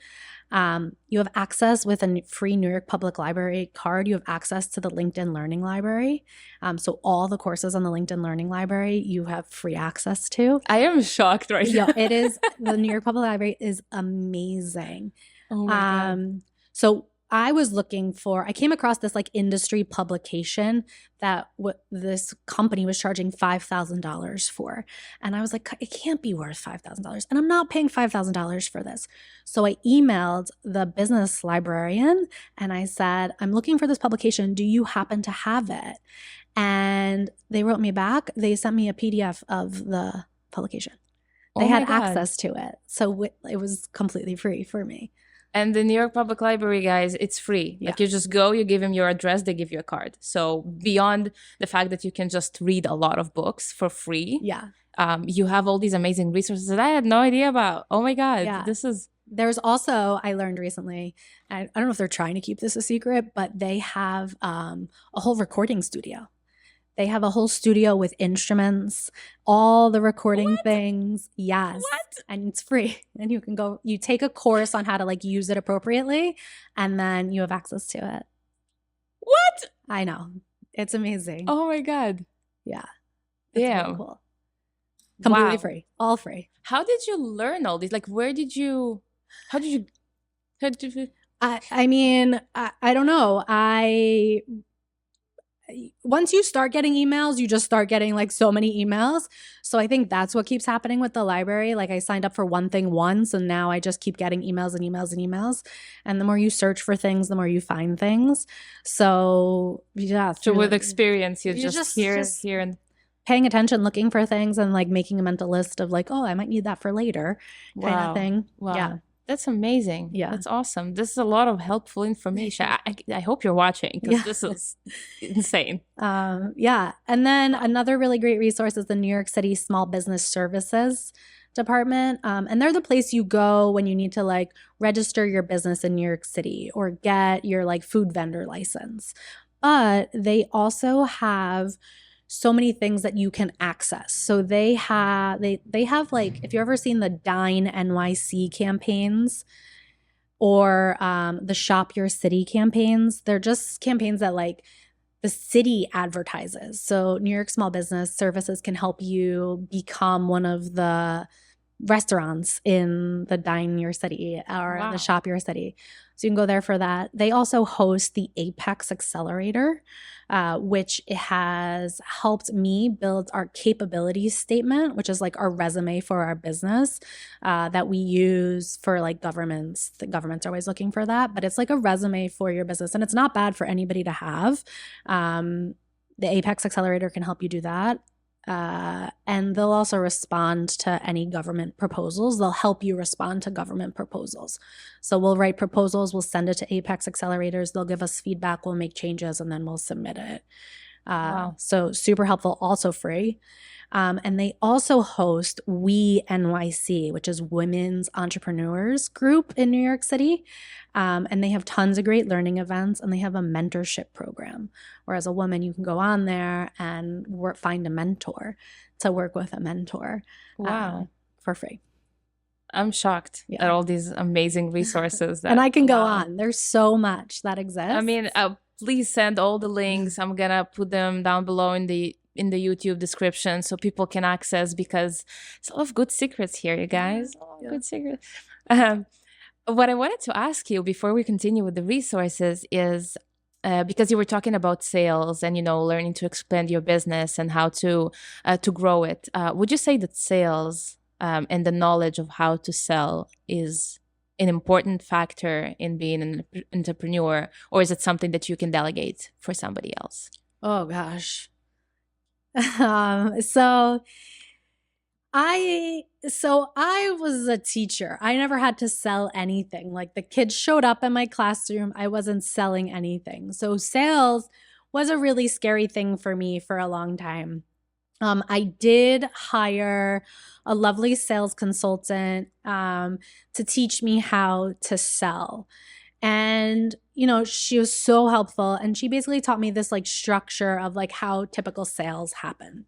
You have access with a free New York Public Library card. You have access to the LinkedIn Learning Library. So all the courses on the LinkedIn Learning Library, you have free access to. I am shocked right now. It is. The New York Public Library is amazing. Oh my God. So I came across this like industry publication that this company was charging $5,000 for. And I was like, it can't be worth $5,000. And I'm not paying $5,000 for this. So I emailed the business librarian and I said, I'm looking for this publication. Do you happen to have it? And they wrote me back. They sent me a PDF of the publication. They had access to it. So it was completely free for me. And the New York Public Library, guys, it's free. Yeah. Like you just go, you give them your address, they give you a card. So beyond the fact that you can just read a lot of books for free, yeah, you have all these amazing resources that I had no idea about. Oh my God, this is There's also, I learned recently, I don't know if they're trying to keep this a secret, but they have a whole recording studio. They have a whole studio with instruments, all the recording things. Yes. What? And it's free. And you can go, you take a course on how to like use it appropriately, and then you have access to it. What? I know. It's amazing. Oh my God. Yeah. It's Damn. really cool. Completely Wow. free. All free. How did you learn all this? Like, how did you I mean, I don't know. Once you start getting emails, you just start getting like so many emails. So I think that's what keeps happening with the library. Like I signed up for one thing once, and now I just keep getting emails and emails and emails. And the more you search for things, the more you find things. So yeah. So with experience, you just hear and paying attention, looking for things, and like making a mental list of like, oh, I might need that for later, kind of thing. Wow. Yeah. That's amazing. Yeah. That's awesome. This is a lot of helpful information. I hope you're watching, because this is insane. Yeah. And then another really great resource is the New York City Small Business Services Department. And they're the place you go when you need to like register your business in New York City or get your like food vendor license. But they also have so many things that you can access. So they have like, if you've ever seen the Dine NYC campaigns or the Shop Your City campaigns, they're just campaigns that like the city advertises. So New York Small Business Services can help you become one of the restaurants in the Dine Your City or the Shop Your City. So you can go there for that. They also host the Apex Accelerator, which has helped me build our capabilities statement, which is like our resume for our business that we use for like governments. The government's always looking for that, but it's like a resume for your business, and it's not bad for anybody to have. The Apex Accelerator can help you do that. And they'll also respond to any government proposals. They'll help you respond to government proposals. So we'll write proposals, we'll send it to Apex Accelerators, they'll give us feedback, we'll make changes, and then we'll submit it. So super helpful, also free. And they also host NYC, which is Women's Entrepreneurs Group in New York City. And they have tons of great learning events, and they have a mentorship program where as a woman, you can go on there and find a mentor to work with a mentor. Wow. For free. I'm shocked at all these amazing resources. And I can go on. There's so much that exists. I mean, please send all the links. I'm going to put them down below in the YouTube description so people can access, because it's a lot of good secrets here, you guys. Good secrets. What I wanted to ask you before we continue with the resources is, because you were talking about sales and, learning to expand your business and how to grow it. Would you say that sales and the knowledge of how to sell is an important factor in being an entrepreneur, or is it something that you can delegate for somebody else? Oh, gosh. So I was a teacher. I never had to sell anything. Like the kids showed up in my classroom, I wasn't selling anything. So sales was a really scary thing for me for a long time. I did hire a lovely sales consultant to teach me how to sell. And, she was so helpful. And she basically taught me this like structure of like how typical sales happen.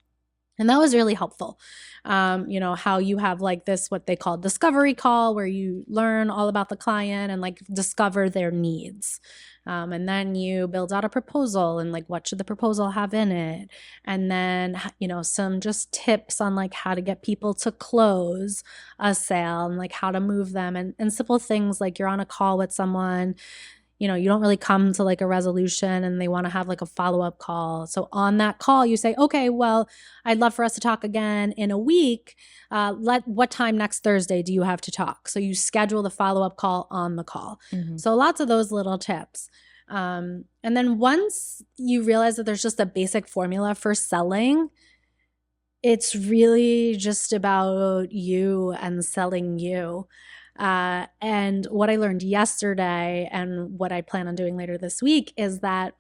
And that was really helpful. How you have like this, what they call discovery call, where you learn all about the client and like discover their needs. And then you build out a proposal and like, what should the proposal have in it? And then, some just tips on like how to get people to close a sale and like how to move them, and simple things like you're on a call with someone, you don't really come to like a resolution and they want to have like a follow-up call. So on that call, you say, okay, well, I'd love for us to talk again in a week. What time next Thursday do you have to talk? So you schedule the follow-up call on the call. Mm-hmm. So lots of those little tips. And then once you realize that there's just a basic formula for selling, it's really just about you and selling you. And what I learned yesterday and what I plan on doing later this week is that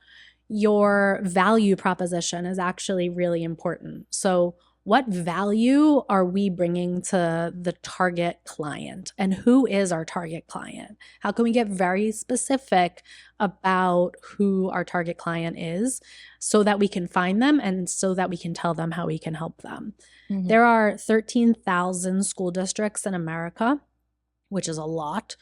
your value proposition is actually really important. So what value are we bringing to the target client, and who is our target client? How can we get very specific about who our target client is so that we can find them and so that we can tell them how we can help them? Mhm. There are 13,000 school districts in America, which is a lot.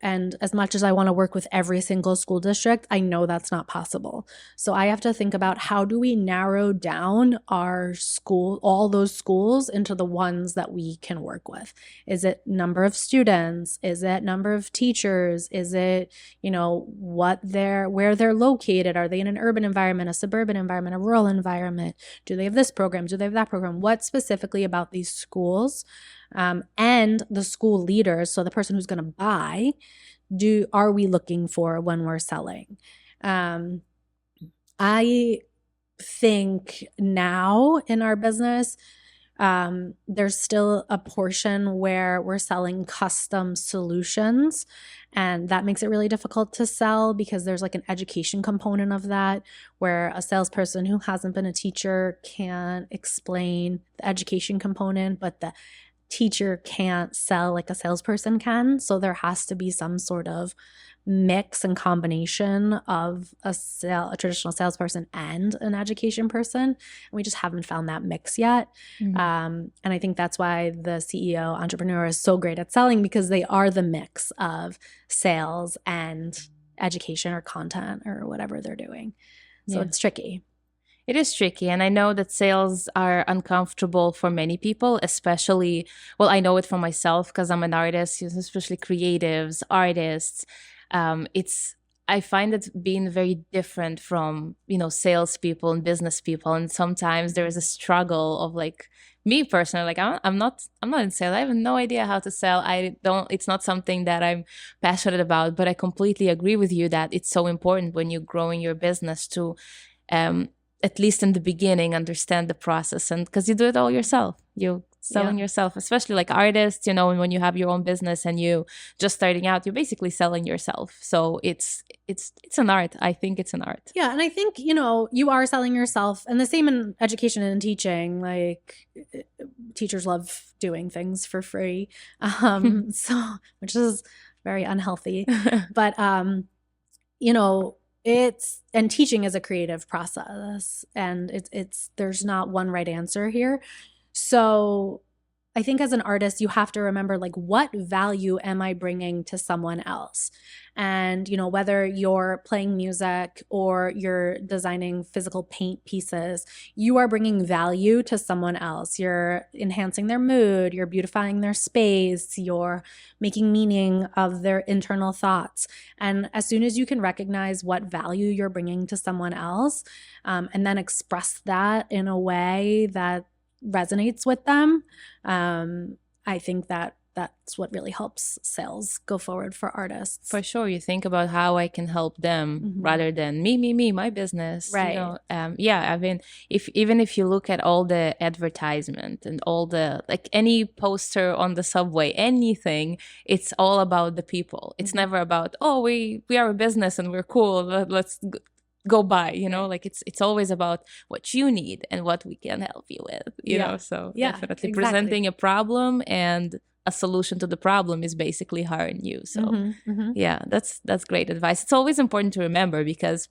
And as much as I want to work with every single school district, I know that's not possible. So I have to think about, how do we narrow down our school, all those schools, into the ones that we can work with? Is it number of students? Is it number of teachers? Is it, where they're located? Are they in an urban environment, a suburban environment, a rural environment? Do they have this program? Do they have that program? What specifically about these schools? And the school leaders, so the person who's going to buy, are we looking for when we're selling? I think now in our business, there's still a portion where we're selling custom solutions, and that makes it really difficult to sell because there's like an education component of that, where a salesperson who hasn't been a teacher can explain the education component, but the teacher can't sell like a salesperson can. So there has to be some sort of mix and combination of a traditional salesperson and an education person. And we just haven't found that mix yet. And I think that's why the CEO entrepreneur is so great at selling, because they are the mix of sales and education or content or whatever they're doing. So it's tricky. It is tricky. And I know that sales are uncomfortable for many people, especially, well, I know it for myself because I'm an artist, especially creatives, artists. I find it being very different from, salespeople and business people. And sometimes there is a struggle of like, me personally, like I'm not in sales. I have no idea how to sell. It's not something that I'm passionate about, but I completely agree with you that it's so important when you're growing your business to, at least in the beginning, understand the process, and because you do it all yourself, you're selling yourself, especially like artists, and when you have your own business and you just starting out, you're basically selling yourself. So it's an art. I think it's an art. Yeah. And I think, you are selling yourself, and the same in education and teaching. Like, teachers love doing things for free. So, which is very unhealthy, but, and teaching is a creative process, and there's not one right answer here. So I think as an artist, you have to remember, like, what value am I bringing to someone else? And, whether you're playing music or you're designing physical paint pieces, you are bringing value to someone else. You're enhancing their mood, you're beautifying their space, you're making meaning of their internal thoughts. And as soon as you can recognize what value you're bringing to someone else, and then express that in a way that resonates with them, I think that's what really helps sales go forward for artists. For sure. You think about how I can help them rather than me, my business. Right. I mean, even if you look at all the advertisement and all the, like, any poster on the subway, anything, it's all about the people. It's never about, oh, we are a business and we're cool, let's go by, like it's always about what you need and what we can help you with, so definitely presenting a problem, and a solution to the problem is basically hiring you. So that's great advice. It's always important to remember, because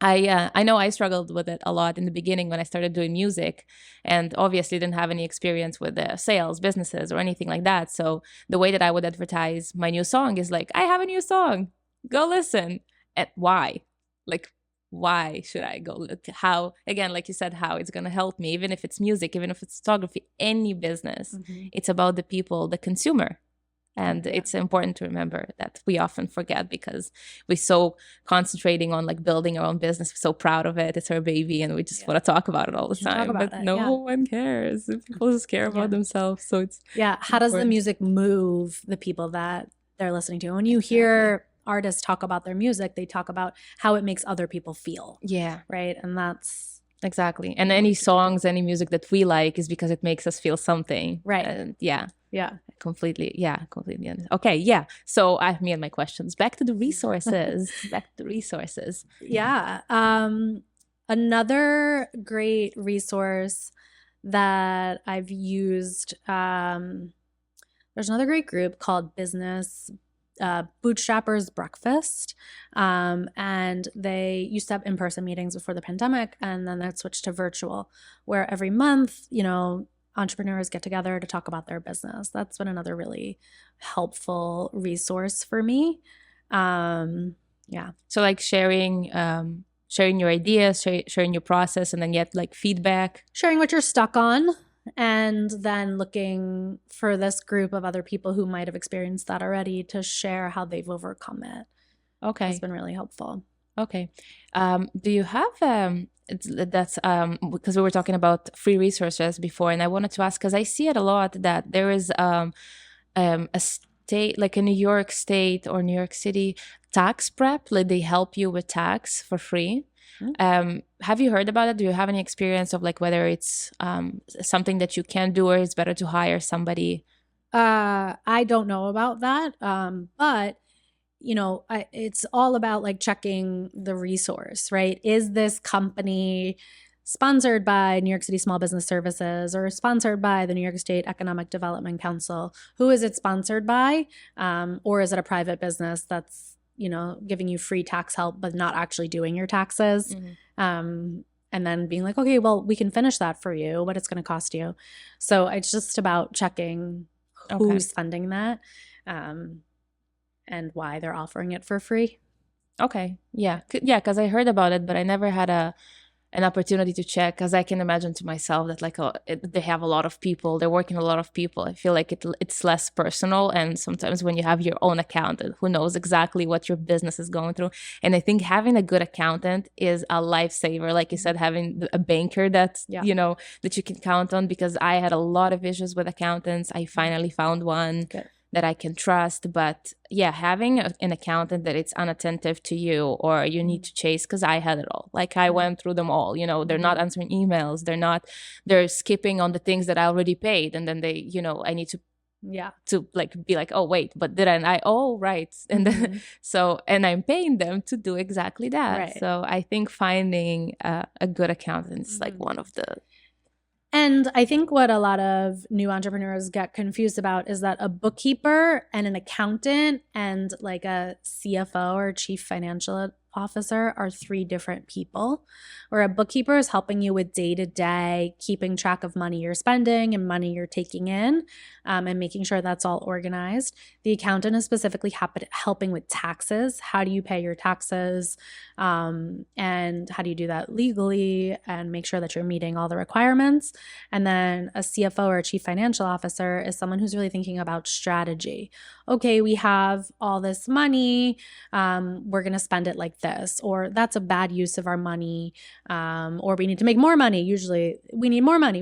I know I struggled with it a lot in the beginning when I started doing music, and obviously didn't have any experience with sales, businesses, or anything like that. So the way that I would advertise my new song is like, I have a new song, go listen. And why? Like, why should I go look? How, again, like you said, how it's going to help me, even if it's music, even if it's photography, any business, it's about the people, the consumer. And it's important to remember that we often forget, because we're so concentrating on like building our own business. We're so proud of it. It's our baby, and we just want to talk about it all the time. But no one cares. People just care about themselves. So it's how does the music move the people that they're listening to? When you hear artists talk about their music, they talk about how it makes other people feel. Right. And that's exactly. And any songs, any music that we like is because it makes us feel something. Right. And completely. Okay. So me and my questions. Back to the resources. Another great resource that I've used. There's another great group called Business Bootstrappers Breakfast. And they used to have in-person meetings before the pandemic, and then that switched to virtual, where every month, entrepreneurs get together to talk about their business. That's been another really helpful resource for me. Yeah. So like sharing your ideas, sharing your process, and then get like feedback. Sharing what you're stuck on, and then looking for this group of other people who might have experienced that already to share how they've overcome it. Okay. It's been really helpful. Okay. Do you have that's because we were talking about free resources before, and I wanted to ask because I see it a lot that there is a state like a New York State or New York City tax prep, like they help you with tax for free. Have you heard about it? Do you have any experience of like whether it's something that you can do or it's better to hire somebody? I don't know about that, but it's all about like checking the resource, right? Is this company sponsored by New York City Small Business Services or sponsored by the New York State Economic Development Council? Who is it sponsored by? Or is it a private business that's giving you free tax help, but not actually doing your taxes? And then being like, okay, well, we can finish that for you, but it's going to cost you. So it's just about checking who's funding that, and why they're offering it for free. Okay. Yeah. Yeah. Because I heard about it, but I never had an opportunity to check, because I can imagine to myself that like they have a lot of people, they're working a lot of people. I feel like it's less personal, and sometimes when you have your own accountant who knows exactly what your business is going through, and I think having a good accountant is a lifesaver. Like you said, having a banker that's that you can count on, because I had a lot of issues with accountants. I finally found one that I can trust. But yeah, having an accountant that it's unattentive to you or you need to chase, because I had it all. Like I went through them all, they're not answering emails. They're skipping on the things that I already paid. And then they, I need to like be like, oh wait, but didn't I? Oh, right. And then, and I'm paying them to do exactly that. Right. So I think finding a good accountant is like one of the. And I think what a lot of new entrepreneurs get confused about is that a bookkeeper and an accountant and like a CFO or chief financial officer are three different people, where a bookkeeper is helping you with day-to-day, keeping track of money you're spending and money you're taking in, and making sure that's all organized. The accountant is specifically helping with taxes. How do you pay your taxes? And how do you do that legally and make sure that you're meeting all the requirements? And then a CFO or a chief financial officer is someone who's really thinking about strategy. Okay, we have all this money. We're going to spend it like this, or that's a bad use of our money, or we need to make more money. Usually we need more money.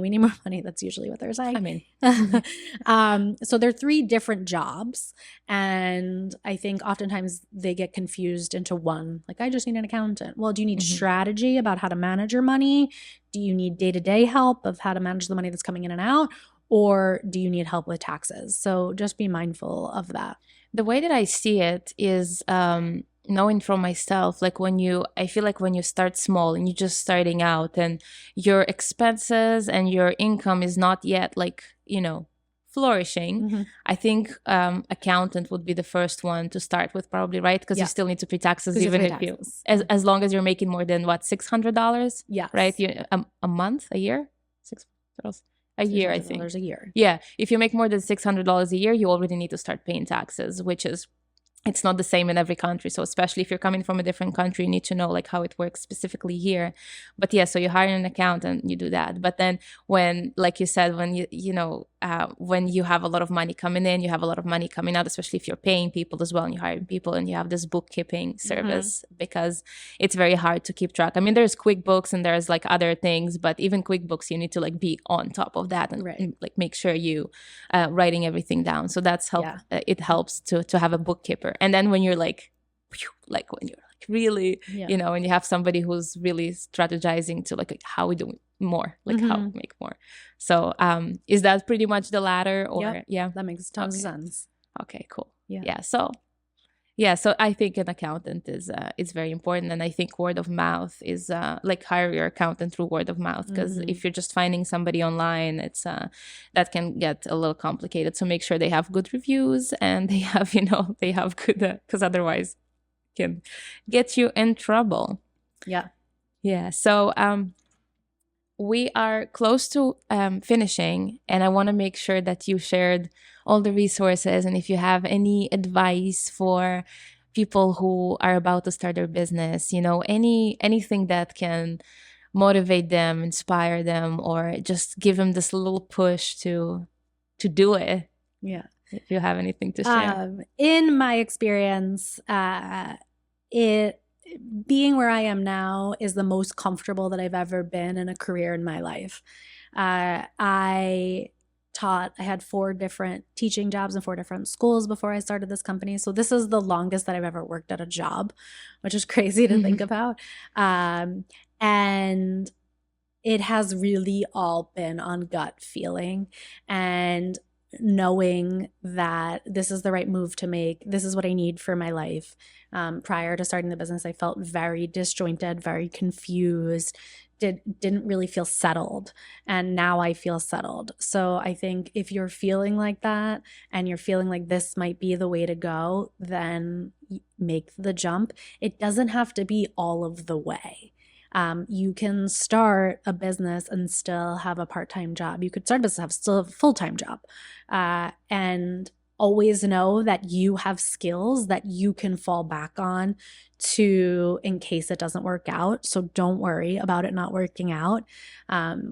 That's usually what they're saying. I mean, so they're three different jobs. And I think oftentimes they get confused into one. Like, I just need an accountant. Well, do you need strategy about how to manage your money? Do you need day-to-day help of how to manage the money that's coming in and out? Or do you need help with taxes? So just be mindful of that. The way that I see it is knowing from myself, like I feel like when you start small and you're just starting out and your expenses and your income is not yet like, flourishing, I think accountant would be the first one to start with, probably, right? Because you still need to pay taxes, even if you, as long as you're making more than what, $600? Yeah, right. A month, a year, $600 a year, I think. A year. Yeah, if you make more than $600 a year, you already need to start paying taxes, which is. It's not the same in every country. So especially if you're coming from a different country, you need to know like how it works specifically here. But yeah, so you hire an accountant, you do that. But then when, like you said, when when you have a lot of money coming in, you have a lot of money coming out, especially if you're paying people as well and you're hiring people and you have this bookkeeping service, because it's very hard to keep track. I mean, there's QuickBooks and there's like other things, but even QuickBooks, you need to like be on top of that and like make sure you writing everything down. So that's it helps to have a bookkeeper. And then when you're like when you're like really, and you have somebody who's really strategizing to like how we do more, like how we make more. So is that pretty much the latter? Or that makes tons of sense. Okay, cool. Yeah. So Yeah, so I think an accountant is very important, and I think word of mouth is like hire your accountant through word of mouth, because Mhm. if you're just finding somebody online, it's that can get a little complicated. So make sure they have good reviews and they have they have good, because otherwise can get you in trouble. Yeah. Yeah. So we are close to finishing, and I want to make sure that you shared all the resources, and if you have any advice for people who are about to start their business, anything that can motivate them, inspire them, or just give them this little push to do it. Yeah. If you have anything to share. In my experience, it being where I am now is the most comfortable that I've ever been in a career in my life. I had 4 different teaching jobs in 4 different schools before I started this company. So this is the longest that I've ever worked at a job, which is crazy to think about. And it has really all been on gut feeling and knowing that this is the right move to make. This is what I need for my life. Prior to starting the business, I felt very disjointed, very confused, didn't really feel settled. And now I feel settled. So I think if you're feeling like that and you're feeling like this might be the way to go, then make the jump. It doesn't have to be all of the way. You can start a business and still have a part-time job. You could start a business and have still have a full-time job. And always know that you have skills that you can fall back on to in case it doesn't work out. So don't worry about it not working out.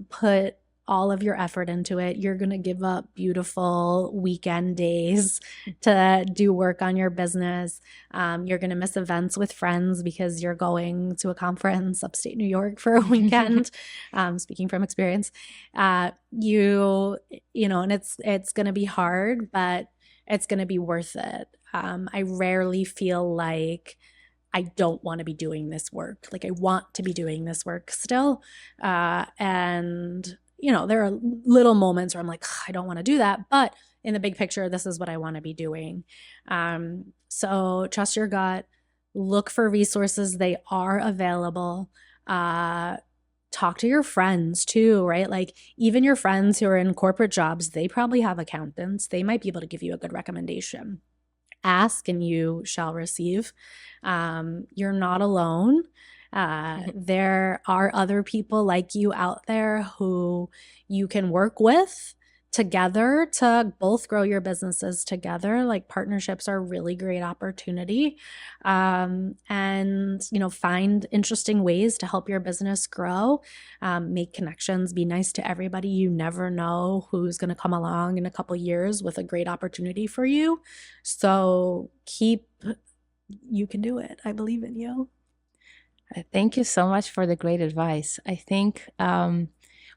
Put all of your effort into it. You're going to give up beautiful weekend days to do work on your business. You're going to miss events with friends because you're going to a conference upstate New York for a weekend. Speaking from experience, and it's going to be hard, but it's going to be worth it. I rarely feel like I don't want to be doing this work. Like I want to be doing this work still. And there are little moments where I'm like, I don't want to do that. But in the big picture, this is what I want to be doing. So trust your gut, look for resources. They are available. Talk to your friends too, right? Like even your friends who are in corporate jobs, they probably have accountants. They might be able to give you a good recommendation. Ask and you shall receive. You're not alone. There are other people like you out there who you can work with together to both grow your businesses together. Like partnerships are a really great opportunity. And find interesting ways to help your business grow. Make connections, be nice to everybody. You never know who's going to come along in a couple years with a great opportunity for you. So you can do it. I believe in you. Thank you so much for the great advice. I think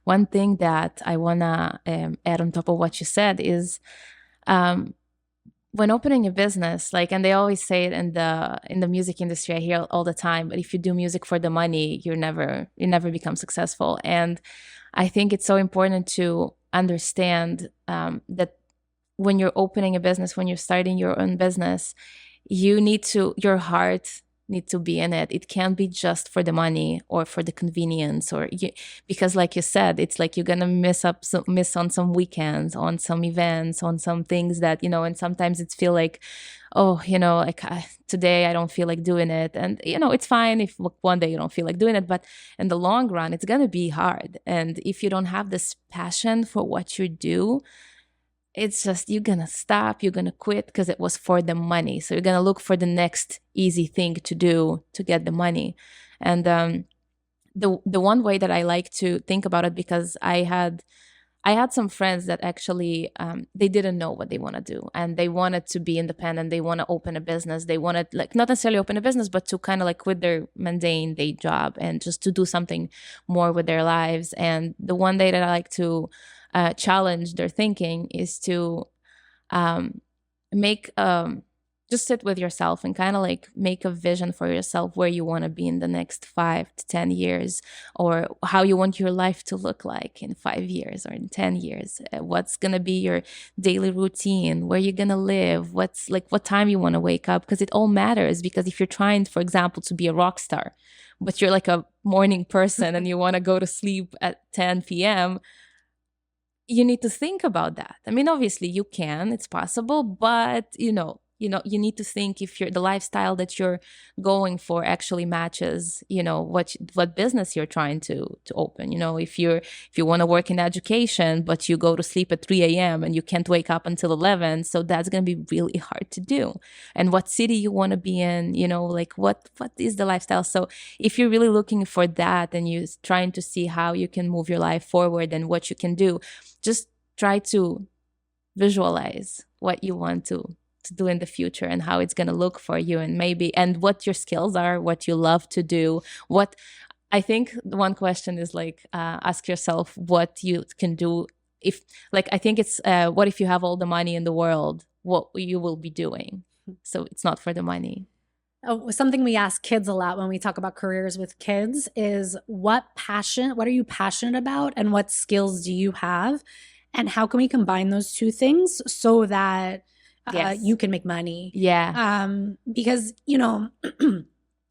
one thing that I want to add on top of what you said is when opening a business, and they always say it in the music industry, I hear all the time, but if you do music for the money, you never become successful. And I think it's so important to understand that when you're opening a business, when you're starting your own business, your heart need to be in it. It can't be just for the money or for the convenience, because like you said, it's like you're gonna miss on some weekends, on some events, on some things that and sometimes it's feel like, oh, today I don't feel like doing it, and it's fine if one day you don't feel like doing it, but in the long run it's gonna be hard. And if you don't have this passion for what you do, it's just you're gonna stop, you're gonna quit because it was for the money. So you're gonna look for the next easy thing to do to get the money. And the one way that I like to think about it, because I had some friends that actually they didn't know what they want to do, and they wanted to be independent. They want to open a business. They wanted not necessarily open a business, but to kind of quit their mundane day job and just to do something more with their lives. And the one day that I like to challenge their thinking is to make just sit with yourself and kind of like make a vision for yourself where you want to be in the next 5 to 10 years, or how you want your life to look like in 5 years or in 10 years. What's going to be your daily routine, where you're going to live, what's like what time you want to wake up, because it all matters. Because if you're trying, for example, to be a rock star, but you're like a morning person and you want to go to sleep at 10 p.m., you need to think about that. I mean, obviously you can, it's possible, but you need to think if the lifestyle that you're going for actually matches, what business you're trying to open. If you want to work in education, but you go to sleep at 3 a.m. and you can't wake up until 11, so that's going to be really hard to do. And what city you want to be in, like what is the lifestyle? So if you're really looking for that and you're trying to see how you can move your life forward and what you can do, just try to visualize what you want to do in the future and how it's going to look for you, and what your skills are, what you love to do. What I think one question is like, ask yourself what you can do. If like, I think it's what if you have all the money in the world, what you will be doing? So it's not for the money. Something we ask kids a lot when we talk about careers with kids is what are you passionate about, and what skills do you have, and how can we combine those two things so that you can make money? Yeah. Because,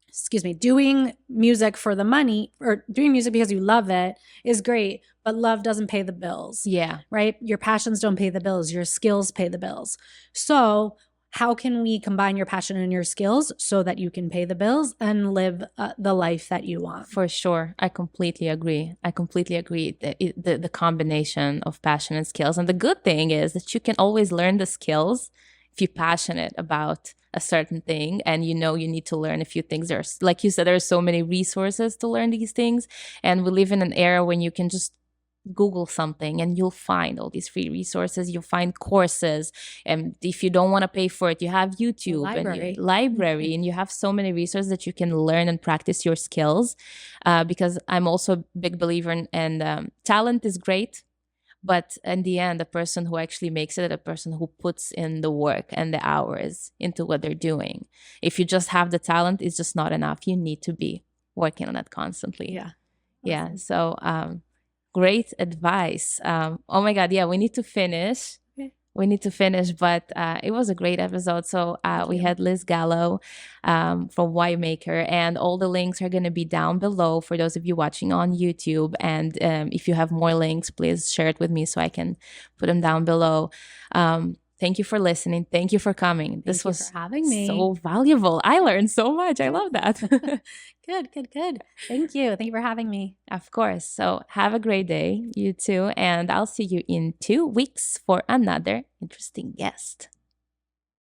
excuse me, doing music for the money or doing music because you love it is great, but love doesn't pay the bills. Yeah. Right? Your passions don't pay the bills. Your skills pay the bills. So how can we combine your passion and your skills so that you can pay the bills and live the life that you want? For sure. I completely agree. The combination of passion and skills. And the good thing is that you can always learn the skills if you're passionate about a certain thing and you need to learn a few things. There's, like you said, there are so many resources to learn these things. And we live in an era when you can just Google something and you'll find all these free resources. You'll find courses, and if you don't want to pay for it, you have YouTube and library, and you have so many resources that you can learn and practice your skills. Because I'm also a big believer in talent is great, but in the end, the person who actually makes it, the person who puts in the work and the hours into what they're doing. If you just have the talent, it's just not enough. You need to be working on it constantly. Yeah. Yeah. So great advice. Oh my God. Yeah, we need to finish. But it was a great episode. So we had Liz Gallo from WhyMaker, and all the links are going to be down below for those of you watching on YouTube. And if you have more links, please share it with me so I can put them down below. Thank you for listening. Thank you for coming. This was having me. So valuable. I learned so much. I love that. Good. Thank you. Thank you for having me. Of course. So have a great day, you too. And I'll see you in 2 weeks for another interesting guest.